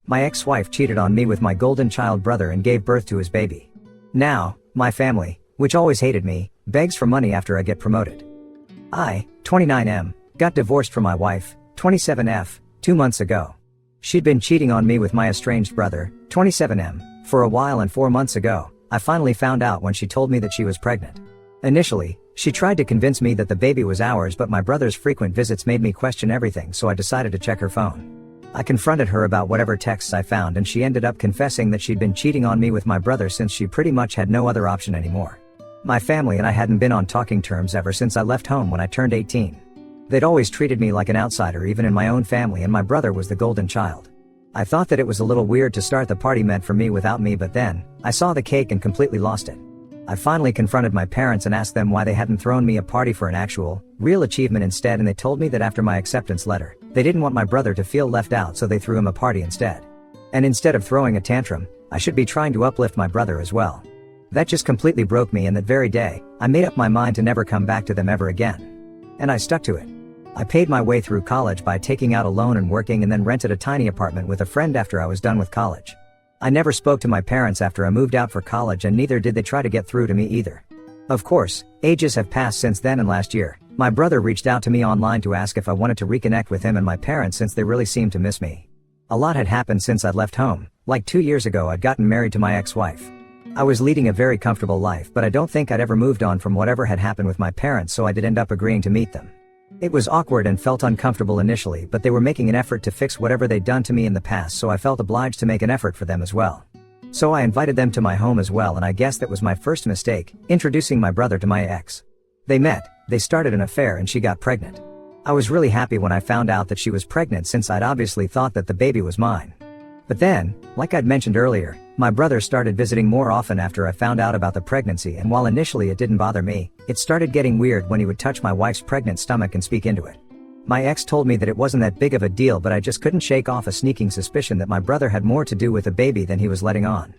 My ex-wife cheated on me with my golden child brother and gave birth to his baby. Now, my family, which always hated me, begs for money after I get promoted. I, 29M, got divorced from my wife, 27F, 2 months ago. She'd been cheating on me with my estranged brother, 27M, for a while, and 4 months ago, I finally found out when she told me that she was pregnant. Initially, she tried to convince me that the baby was ours, but my brother's frequent visits made me question everything, so I decided to check her phone. I confronted her about whatever texts I found, and she ended up confessing that she'd been cheating on me with my brother since she pretty much had no other option anymore. My family and I hadn't been on talking terms ever since I left home when I turned 18. They'd always treated me like an outsider even in my own family, and my brother was the golden child. I thought that it was a little weird to start the party meant for me without me, but then, I saw the cake and completely lost it. I finally confronted my parents and asked them why they hadn't thrown me a party for an actual, real achievement instead, and they told me that after my acceptance letter, they didn't want my brother to feel left out, so they threw him a party instead. And instead of throwing a tantrum, I should be trying to uplift my brother as well. That just completely broke me, and that very day, I made up my mind to never come back to them ever again. And I stuck to it. I paid my way through college by taking out a loan and working, and then rented a tiny apartment with a friend after I was done with college. I never spoke to my parents after I moved out for college, and neither did they try to get through to me either. Of course, ages have passed since then, and last year, my brother reached out to me online to ask if I wanted to reconnect with him and my parents since they really seemed to miss me. A lot had happened since I'd left home. Like 2 years ago, I'd gotten married to my ex-wife. I was leading a very comfortable life, but I don't think I'd ever moved on from whatever had happened with my parents, so I did end up agreeing to meet them. It was awkward and felt uncomfortable initially, but they were making an effort to fix whatever they'd done to me in the past, so I felt obliged to make an effort for them as well. So I invited them to my home as well, and I guess that was my first mistake, introducing my brother to my ex. They met, they started an affair, and she got pregnant. I was really happy when I found out that she was pregnant, since I'd obviously thought that the baby was mine. But then, like I'd mentioned earlier, my brother started visiting more often after I found out about the pregnancy, and while initially it didn't bother me, it started getting weird when he would touch my wife's pregnant stomach and speak into it. My ex told me that it wasn't that big of a deal, but I just couldn't shake off a sneaking suspicion that my brother had more to do with the baby than he was letting on.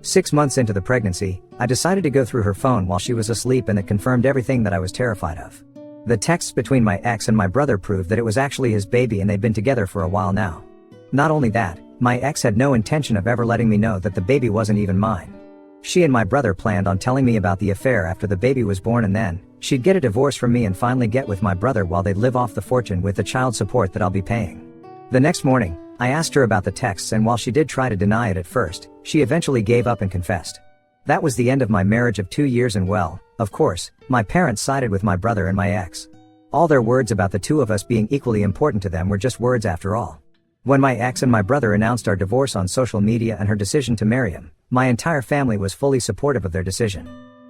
6 months into the pregnancy, I decided to go through her phone while she was asleep, and it confirmed everything that I was terrified of. The texts between my ex and my brother proved that it was actually his baby, and they'd been together for a while now. Not only that, my ex had no intention of ever letting me know that the baby wasn't even mine. She and my brother planned on telling me about the affair after the baby was born, and then, she'd get a divorce from me and finally get with my brother while they'd live off the fortune with the child support that I'll be paying. The next morning, I asked her about the texts, and while she did try to deny it at first, she eventually gave up and confessed. That was the end of my marriage of 2 years, and well, of course, my parents sided with my brother and my ex. All their words about the two of us being equally important to them were just words after all. When my ex and my brother announced our divorce on social media and her decision to marry him, my entire family was fully supportive of their decision.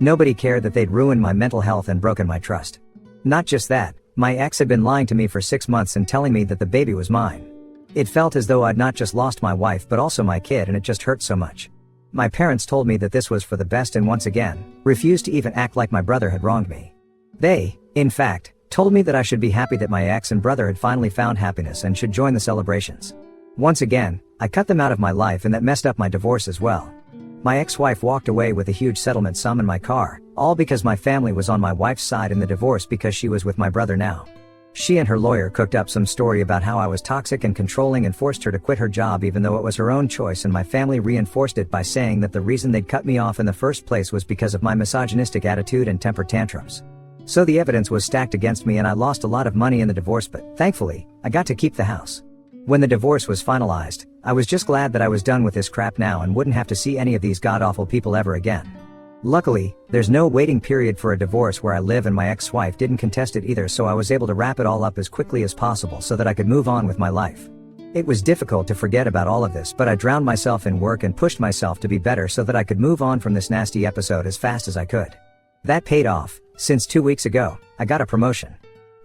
Nobody cared that they'd ruined my mental health and broken my trust. Not just that, my ex had been lying to me for 6 months and telling me that the baby was mine. It felt as though I'd not just lost my wife but also my kid, and it just hurt so much. My parents told me that this was for the best and once again, refused to even act like my brother had wronged me. They, in fact, told me that I should be happy that my ex and brother had finally found happiness and should join the celebrations. Once again, I cut them out of my life, and that messed up my divorce as well. My ex-wife walked away with a huge settlement sum in my car, all because my family was on my wife's side in the divorce because she was with my brother now. She and her lawyer cooked up some story about how I was toxic and controlling and forced her to quit her job even though it was her own choice, and my family reinforced it by saying that the reason they'd cut me off in the first place was because of my misogynistic attitude and temper tantrums. So the evidence was stacked against me, and I lost a lot of money in the divorce, but thankfully, I got to keep the house. When the divorce was finalized, I was just glad that I was done with this crap now and wouldn't have to see any of these god-awful people ever again. Luckily, there's no waiting period for a divorce where I live, and my ex-wife didn't contest it either, so I was able to wrap it all up as quickly as possible so that I could move on with my life. It was difficult to forget about all of this, but I drowned myself in work and pushed myself to be better so that I could move on from this nasty episode as fast as I could. That paid off, since 2 weeks ago, I got a promotion.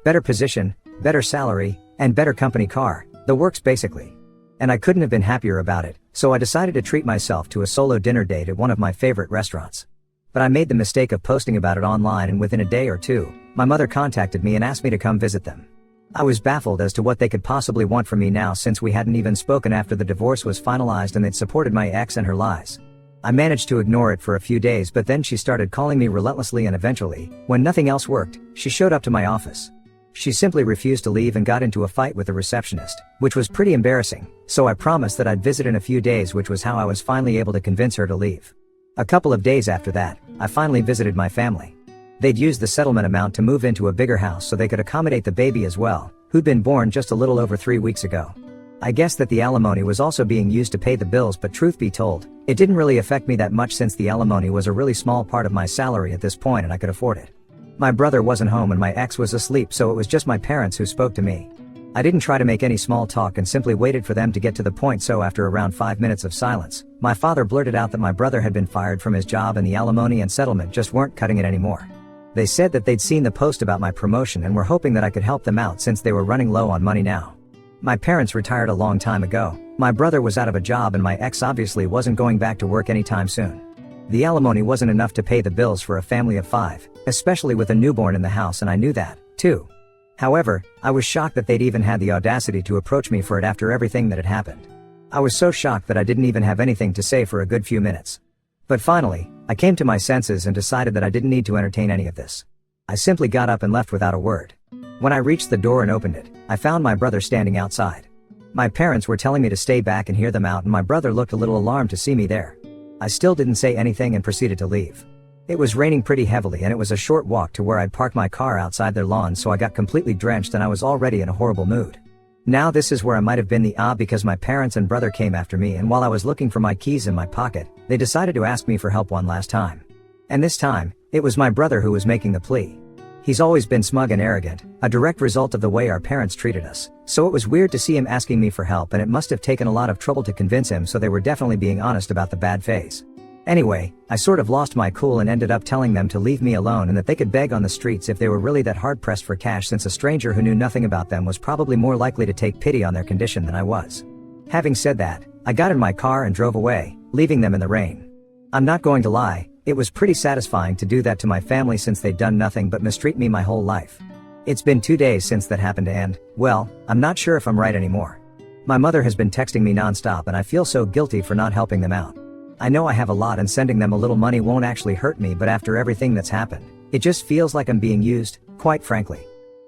Better position, better salary, and better company car, the works basically. And I couldn't have been happier about it, so I decided to treat myself to a solo dinner date at one of my favorite restaurants. But I made the mistake of posting about it online, and within a day or two, my mother contacted me and asked me to come visit them. I was baffled as to what they could possibly want from me now, since we hadn't even spoken after the divorce was finalized and they'd supported my ex and her lies. I managed to ignore it for a few days, but then she started calling me relentlessly, and eventually, when nothing else worked, she showed up to my office. She simply refused to leave and got into a fight with the receptionist, which was pretty embarrassing, so I promised that I'd visit in a few days, which was how I was finally able to convince her to leave. A couple of days after that, I finally visited my family. They'd used the settlement amount to move into a bigger house so they could accommodate the baby as well, who'd been born just a little over 3 weeks ago. I guess that the alimony was also being used to pay the bills, but truth be told, it didn't really affect me that much since the alimony was a really small part of my salary at this point and I could afford it. My brother wasn't home and my ex was asleep, so it was just my parents who spoke to me. I didn't try to make any small talk and simply waited for them to get to the point, so after around 5 minutes of silence, my father blurted out that my brother had been fired from his job and the alimony and settlement just weren't cutting it anymore. They said that they'd seen the post about my promotion and were hoping that I could help them out since they were running low on money now. My parents retired a long time ago, my brother was out of a job and my ex obviously wasn't going back to work anytime soon. The alimony wasn't enough to pay the bills for a family of 5, especially with a newborn in the house, and I knew that, too. However, I was shocked that they'd even had the audacity to approach me for it after everything that had happened. I was so shocked that I didn't even have anything to say for a good few minutes. But finally, I came to my senses and decided that I didn't need to entertain any of this. I simply got up and left without a word. When I reached the door and opened it, I found my brother standing outside. My parents were telling me to stay back and hear them out, and my brother looked a little alarmed to see me there. I still didn't say anything and proceeded to leave. It was raining pretty heavily and it was a short walk to where I'd parked my car outside their lawn, so I got completely drenched and I was already in a horrible mood. Now this is where I might have been the because my parents and brother came after me, and while I was looking for my keys in my pocket, they decided to ask me for help one last time. And this time, it was my brother who was making the plea. He's always been smug and arrogant, a direct result of the way our parents treated us, so it was weird to see him asking me for help, and it must have taken a lot of trouble to convince him, so they were definitely being honest about the bad phase. Anyway, I sort of lost my cool and ended up telling them to leave me alone and that they could beg on the streets if they were really that hard pressed for cash, since a stranger who knew nothing about them was probably more likely to take pity on their condition than I was. Having said that, I got in my car and drove away, leaving them in the rain. I'm not going to lie, it was pretty satisfying to do that to my family since they'd done nothing but mistreat me my whole life. It's been 2 days since that happened and, well, I'm not sure if I'm right anymore. My mother has been texting me nonstop and I feel so guilty for not helping them out. I know I have a lot and sending them a little money won't actually hurt me, but after everything that's happened, it just feels like I'm being used, quite frankly.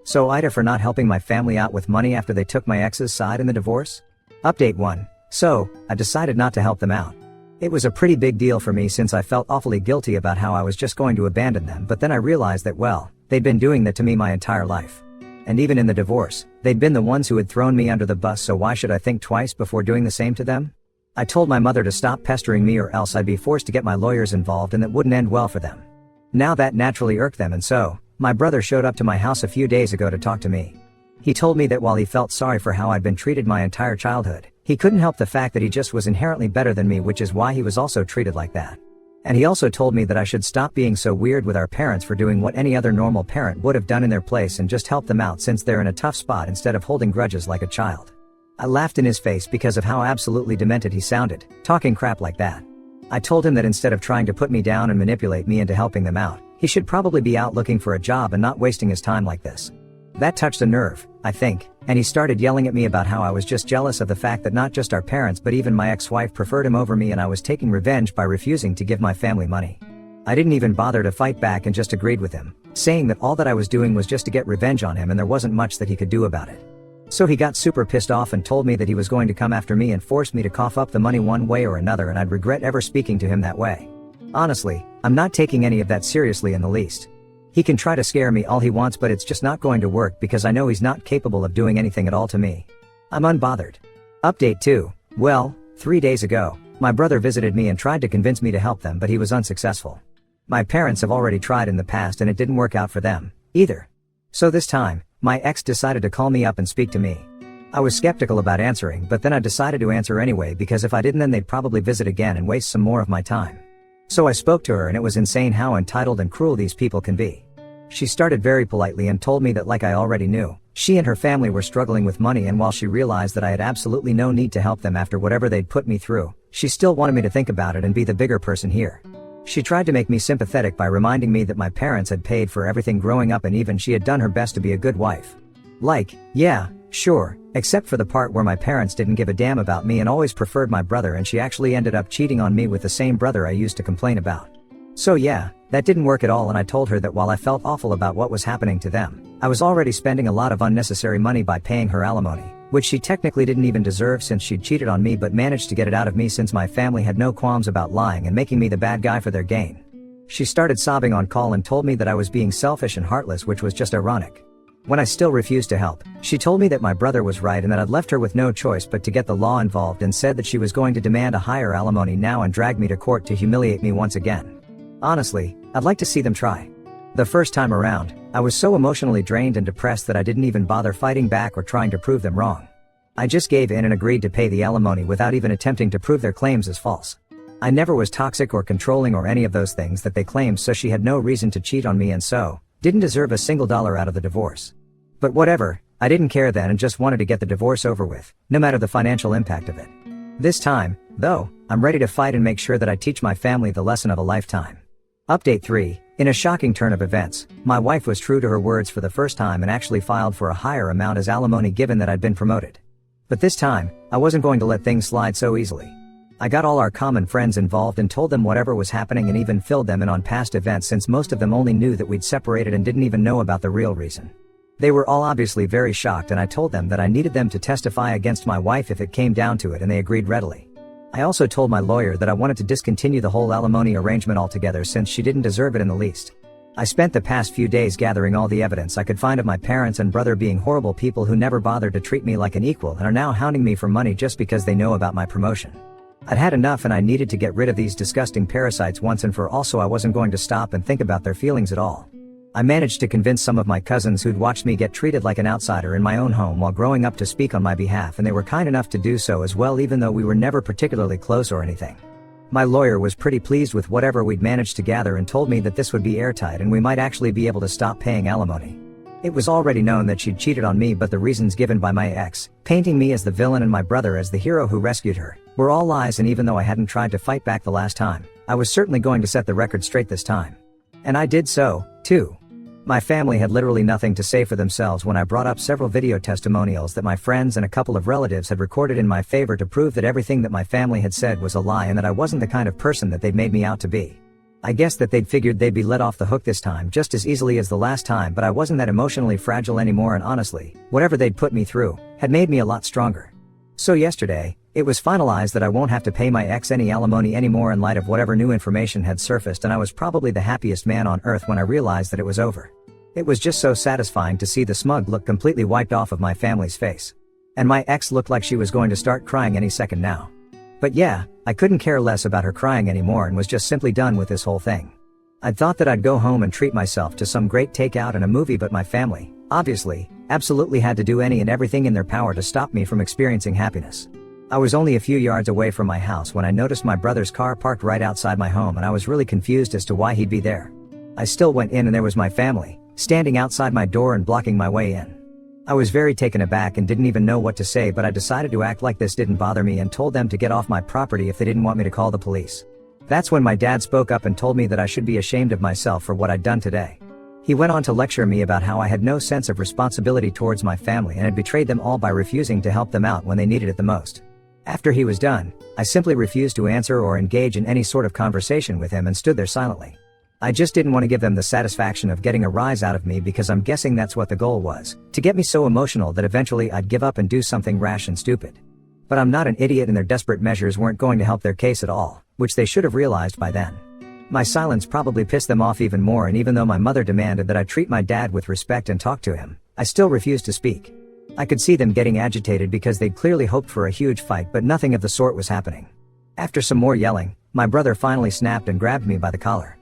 So Ida for not helping my family out with money after they took my ex's side in the divorce? Update 1. So, I decided not to help them out. It was a pretty big deal for me since I felt awfully guilty about how I was just going to abandon them, but then I realized that, well, they'd been doing that to me my entire life. And even in the divorce, they'd been the ones who had thrown me under the bus, so why should I think twice before doing the same to them? I told my mother to stop pestering me or else I'd be forced to get my lawyers involved and that wouldn't end well for them. Now that naturally irked them, and so, my brother showed up to my house a few days ago to talk to me. He told me that while he felt sorry for how I'd been treated my entire childhood, he couldn't help the fact that he just was inherently better than me, which is why he was also treated like that. And he also told me that I should stop being so weird with our parents for doing what any other normal parent would have done in their place and just help them out since they're in a tough spot instead of holding grudges like a child. I laughed in his face because of how absolutely demented he sounded, talking crap like that. I told him that instead of trying to put me down and manipulate me into helping them out, he should probably be out looking for a job and not wasting his time like this. That touched a nerve, I think, and he started yelling at me about how I was just jealous of the fact that not just our parents but even my ex-wife preferred him over me, and I was taking revenge by refusing to give my family money. I didn't even bother to fight back and just agreed with him, saying that all that I was doing was just to get revenge on him and there wasn't much that he could do about it. So he got super pissed off and told me that he was going to come after me and force me to cough up the money one way or another, and I'd regret ever speaking to him that way. Honestly, I'm not taking any of that seriously in the least. He can try to scare me all he wants, but it's just not going to work because I know he's not capable of doing anything at all to me. I'm unbothered. Update 2. Well, 3 days ago, my brother visited me and tried to convince me to help them, but he was unsuccessful. My parents have already tried in the past and it didn't work out for them, either. So this time, my ex decided to call me up and speak to me. I was skeptical about answering, but then I decided to answer anyway because if I didn't then they'd probably visit again and waste some more of my time. So I spoke to her and it was insane how entitled and cruel these people can be. She started very politely and told me that, like I already knew, she and her family were struggling with money, and while she realized that I had absolutely no need to help them after whatever they'd put me through, she still wanted me to think about it and be the bigger person here. She tried to make me sympathetic by reminding me that my parents had paid for everything growing up and even she had done her best to be a good wife. Like, yeah, sure, except for the part where my parents didn't give a damn about me and always preferred my brother, and she actually ended up cheating on me with the same brother I used to complain about. So yeah, That didn't work at all, and I told her that while I felt awful about what was happening to them, I was already spending a lot of unnecessary money by paying her alimony, which she technically didn't even deserve since she'd cheated on me but managed to get it out of me since my family had no qualms about lying and making me the bad guy for their gain. She started sobbing on call and told me that I was being selfish and heartless, which was just ironic. When I still refused to help, she told me that my brother was right and that I'd left her with no choice but to get the law involved, and said that she was going to demand a higher alimony now and drag me to court to humiliate me once again. Honestly, I'd like to see them try. The first time around, I was so emotionally drained and depressed that I didn't even bother fighting back or trying to prove them wrong. I just gave in and agreed to pay the alimony without even attempting to prove their claims as false. I never was toxic or controlling or any of those things that they claimed, so she had no reason to cheat on me and so didn't deserve a single dollar out of the divorce. But whatever, I didn't care then and just wanted to get the divorce over with, no matter the financial impact of it. This time, though, I'm ready to fight and make sure that I teach my family the lesson of a lifetime. Update 3. In a shocking turn of events, my wife was true to her words for the first time and actually filed for a higher amount as alimony given that I'd been promoted. But this time, I wasn't going to let things slide so easily. I got all our common friends involved and told them whatever was happening and even filled them in on past events, since most of them only knew that we'd separated and didn't even know about the real reason. They were all obviously very shocked, and I told them that I needed them to testify against my wife if it came down to it, and they agreed readily. I also told my lawyer that I wanted to discontinue the whole alimony arrangement altogether since she didn't deserve it in the least. I spent the past few days gathering all the evidence I could find of my parents and brother being horrible people who never bothered to treat me like an equal and are now hounding me for money just because they know about my promotion. I'd had enough and I needed to get rid of these disgusting parasites once and for all, so I wasn't going to stop and think about their feelings at all. I managed to convince some of my cousins who'd watched me get treated like an outsider in my own home while growing up to speak on my behalf, and they were kind enough to do so as well, even though we were never particularly close or anything. My lawyer was pretty pleased with whatever we'd managed to gather and told me that this would be airtight and we might actually be able to stop paying alimony. It was already known that she'd cheated on me, but the reasons given by my ex, painting me as the villain and my brother as the hero who rescued her, were all lies, and even though I hadn't tried to fight back the last time, I was certainly going to set the record straight this time. And I did so, too. My family had literally nothing to say for themselves when I brought up several video testimonials that my friends and a couple of relatives had recorded in my favor to prove that everything that my family had said was a lie and that I wasn't the kind of person that they'd made me out to be. I guess that they'd figured they'd be let off the hook this time just as easily as the last time, but I wasn't that emotionally fragile anymore, and honestly, whatever they'd put me through had made me a lot stronger. So yesterday, it was finalized that I won't have to pay my ex any alimony anymore in light of whatever new information had surfaced, and I was probably the happiest man on earth when I realized that it was over. It was just so satisfying to see the smug look completely wiped off of my family's face. And my ex looked like she was going to start crying any second now. But yeah, I couldn't care less about her crying anymore and was just simply done with this whole thing. I'd thought that I'd go home and treat myself to some great takeout and a movie, but my family, obviously, absolutely had to do any and everything in their power to stop me from experiencing happiness. I was only a few yards away from my house when I noticed my brother's car parked right outside my home, and I was really confused as to why he'd be there. I still went in and there was my family, standing outside my door and blocking my way in. I was very taken aback and didn't even know what to say, but I decided to act like this didn't bother me and told them to get off my property if they didn't want me to call the police. That's when my dad spoke up and told me that I should be ashamed of myself for what I'd done today. He went on to lecture me about how I had no sense of responsibility towards my family and had betrayed them all by refusing to help them out when they needed it the most. After he was done, I simply refused to answer or engage in any sort of conversation with him and stood there silently. I just didn't want to give them the satisfaction of getting a rise out of me, because I'm guessing that's what the goal was, to get me so emotional that eventually I'd give up and do something rash and stupid. But I'm not an idiot, and their desperate measures weren't going to help their case at all, which they should have realized by then. My silence probably pissed them off even more, and even though my mother demanded that I treat my dad with respect and talk to him, I still refused to speak. I could see them getting agitated because they'd clearly hoped for a huge fight, but nothing of the sort was happening. After some more yelling, my brother finally snapped and grabbed me by the collar.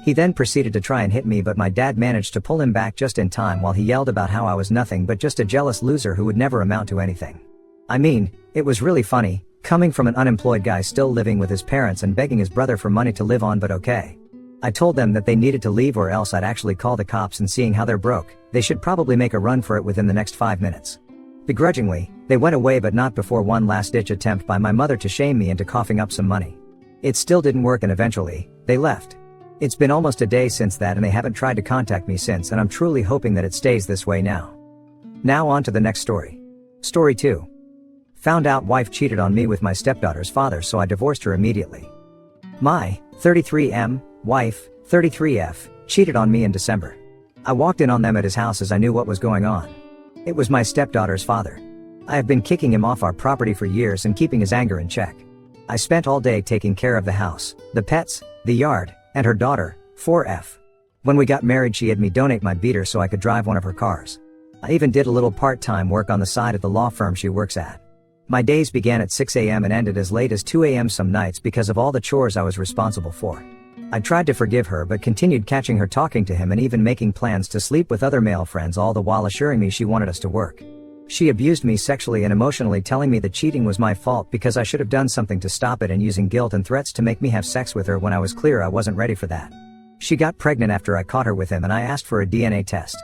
He then proceeded to try and hit me, but my dad managed to pull him back just in time while he yelled about how I was nothing but just a jealous loser who would never amount to anything. I mean, it was really funny, coming from an unemployed guy still living with his parents and begging his brother for money to live on, but okay. I told them that they needed to leave or else I'd actually call the cops, and seeing how they're broke, they should probably make a run for it within the next 5 minutes. Begrudgingly, they went away, but not before one last-ditch attempt by my mother to shame me into coughing up some money. It still didn't work, and eventually, they left. It's been almost a day since that, and they haven't tried to contact me since, and I'm truly hoping that it stays this way now. Now on to the next story. Story 2. Found out wife cheated on me with my stepdaughter's father, so I divorced her immediately. My 33M wife, 33F, cheated on me in December. I walked in on them at his house as I knew what was going on. It was my stepdaughter's father. I have been kicking him off our property for years and keeping his anger in check. I spent all day taking care of the house, the pets, the yard, and her daughter, 4F. When we got married, she had me donate my beater so I could drive one of her cars. I even did a little part-time work on the side at the law firm she works at. My days began at 6 a.m. and ended as late as 2 a.m. some nights because of all the chores I was responsible for. I tried to forgive her but continued catching her talking to him and even making plans to sleep with other male friends, all the while assuring me she wanted us to work. She abused me sexually and emotionally, telling me that cheating was my fault because I should have done something to stop it, and using guilt and threats to make me have sex with her when I was clear I wasn't ready for that. She got pregnant after I caught her with him and I asked for a DNA test.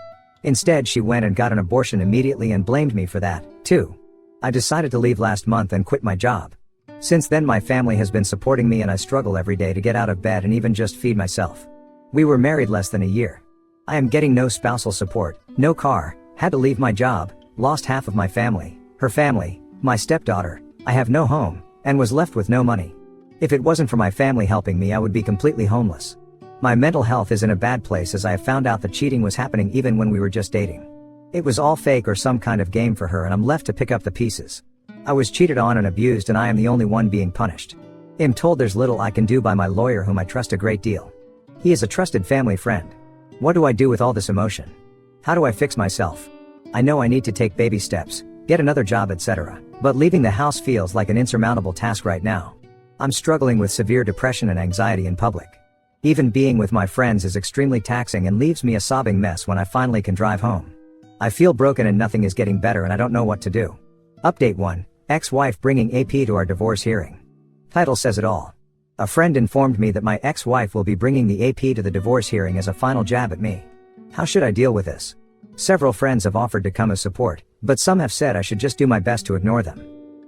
Instead, she went and got an abortion immediately and blamed me for that, too. I decided to leave last month and quit my job. Since then, my family has been supporting me and I struggle every day to get out of bed and even just feed myself. We were married less than a year. I am getting no spousal support, no car, had to leave my job, lost half of my family, her family, my stepdaughter, I have no home, and was left with no money. If it wasn't for my family helping me, I would be completely homeless. My mental health is in a bad place as I have found out that cheating was happening even when we were just dating. It was all fake or some kind of game for her, and I'm left to pick up the pieces. I was cheated on and abused, and I am the only one being punished. I'm told there's little I can do by my lawyer, whom I trust a great deal. He is a trusted family friend. What do I do with all this emotion? How do I fix myself? I know I need to take baby steps, get another job, etc., but leaving the house feels like an insurmountable task right now. I'm struggling with severe depression and anxiety in public. Even being with my friends is extremely taxing and leaves me a sobbing mess when I finally can drive home. I feel broken and nothing is getting better and I don't know what to do. Update 1. Ex-wife bringing AP to our divorce hearing. Title says it all. A friend informed me that my ex-wife will be bringing the AP to the divorce hearing as a final jab at me. How should I deal with this? Several friends have offered to come as support, but some have said I should just do my best to ignore them.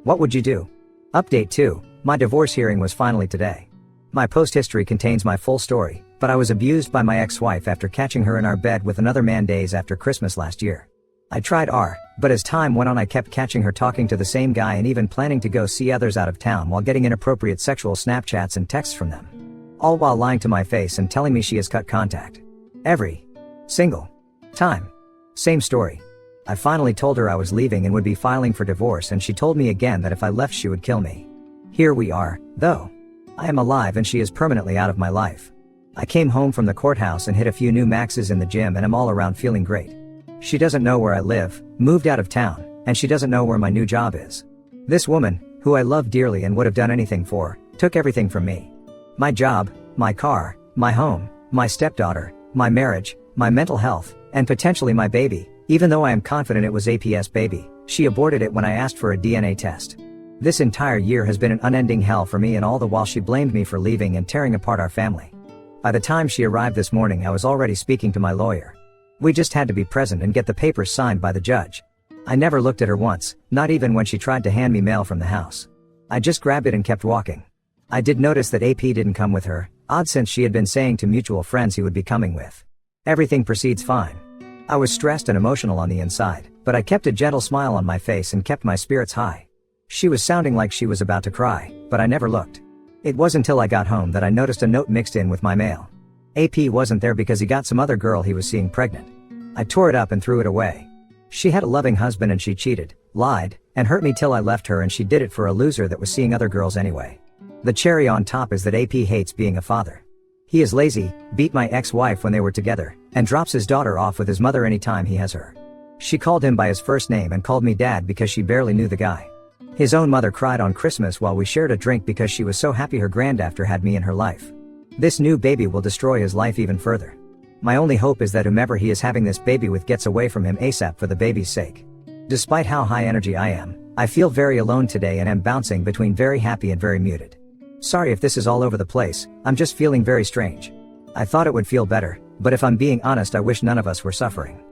What would you do? Update 2. My divorce hearing was finally today. My post history contains my full story, but I was abused by my ex-wife after catching her in our bed with another man days after Christmas last year. I tried but as time went on I kept catching her talking to the same guy and even planning to go see others out of town while getting inappropriate sexual Snapchats and texts from them. All while lying to my face and telling me she has cut contact. Every single time. Same story. I finally told her I was leaving and would be filing for divorce, and she told me again that if I left she would kill me. Here we are, though. I am alive and she is permanently out of my life. I came home from the courthouse and hit a few new maxes in the gym and I'm all around feeling great. She doesn't know where I live, moved out of town, and she doesn't know where my new job is. This woman, who I love dearly and would have done anything for, took everything from me. My job, my car, my home, my stepdaughter, my marriage, my mental health, and potentially my baby. Even though I am confident it was AP's baby, she aborted it when I asked for a DNA test. This entire year has been an unending hell for me, and all the while she blamed me for leaving and tearing apart our family. By the time she arrived this morning, I was already speaking to my lawyer. We just had to be present and get the papers signed by the judge. I never looked at her once, not even when she tried to hand me mail from the house. I just grabbed it and kept walking. I did notice that AP didn't come with her, odd since she had been saying to mutual friends he would be coming with. Everything proceeds fine. I was stressed and emotional on the inside, but I kept a gentle smile on my face and kept my spirits high. She was sounding like she was about to cry, but I never looked. It was until I got home that I noticed a note mixed in with my mail. AP wasn't there because he got some other girl he was seeing pregnant. I tore it up and threw it away. She had a loving husband and she cheated, lied, and hurt me till I left her, and she did it for a loser that was seeing other girls anyway. The cherry on top is that AP hates being a father. He is lazy, beat my ex-wife when they were together, and drops his daughter off with his mother anytime he has her. She called him by his first name and called me dad because she barely knew the guy. His own mother cried on Christmas while we shared a drink because she was so happy her granddaughter had me in her life. This new baby will destroy his life even further. My only hope is that whomever he is having this baby with gets away from him ASAP for the baby's sake. Despite how high energy I am, I feel very alone today and am bouncing between very happy and very muted. Sorry if this is all over the place, I'm just feeling very strange. I thought it would feel better, but if I'm being honest, I wish none of us were suffering.